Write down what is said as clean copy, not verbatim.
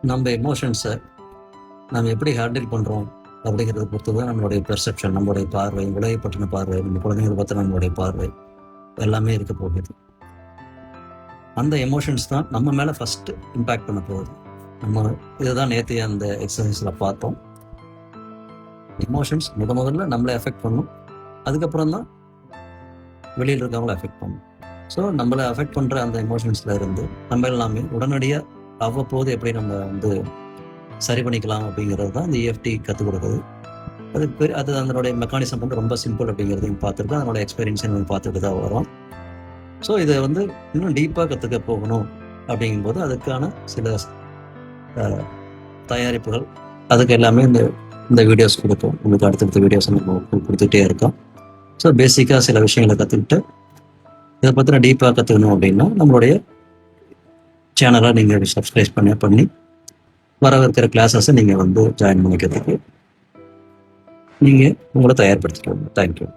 நம்ம எமோஷன்ஸை நம்ம எப்படி ஹேண்டில் பண்ணுறோம் அப்படிங்கிறத பொறுத்து தான் நம்மளுடைய பெர்செப்ஷன், நம்மளுடைய பார்வை, உலகை பற்றின பார்வை, நம்ம குழந்தைங்களை பற்றின நம்மளுடைய பார்வை எல்லாமே இருக்க போகுது. அந்த எமோஷன்ஸ் தான் நம்ம மேலே ஃபஸ்ட்டு இம்பேக்ட் பண்ண போகுது. நம்ம இதுதான் நேற்று அந்த எக்ஸசைஸில் பார்த்தோம். எமோஷன்ஸ் முதல்ல நம்மளை எஃபெக்ட் பண்ணும், அதுக்கப்புறம் தான் வெளியில் இருக்கவங்கள எஃபெக்ட் பண்ணும். ஸோ நம்மளை அஃபெக்ட் பண்ணுற அந்த எமோஷன்ஸில் இருந்து நம்ம எல்லாமே உடனடியாக அவ்வப்போது எப்படி நம்ம சரி பண்ணிக்கலாம் அப்படிங்கிறது தான் இந்த EFT கற்றுக் கொடுக்குது. அது அதனுடைய மெக்கானிசம் வந்து ரொம்ப சிம்பிள் அப்படிங்கிறதையும் பார்த்துட்டு அதனோட எக்ஸ்பீரியன்ஸையும் பார்த்துட்டு தான் வரும். ஸோ இதை இன்னும் டீப்பாக கற்றுக்க போகணும் அப்படிங்கும்போது அதுக்கான சில தயாரிப்புகள் அதுக்கு எல்லாமே இந்த வீடியோஸ் கொடுப்போம். உங்களுக்கு அடுத்தடுத்த வீடியோஸ் நம்ம கொடுத்துட்டே இருக்கோம். ஸோ பேசிக்காக சில விஷயங்களை கற்றுக்கிட்டு இதை பற்றின டீப்பாக கற்றுக்கணும் அப்படின்னா நம்மளுடைய சேனலை நீங்கள் சப்ஸ்கிரைப் பண்ணி வரவிருக்கிற கிளாஸஸை நீங்கள் ஜாயின் பண்ணிக்கிறதுக்கு நீங்கள் உங்களை தயார்படுத்திக்கணும். தேங்க்யூ.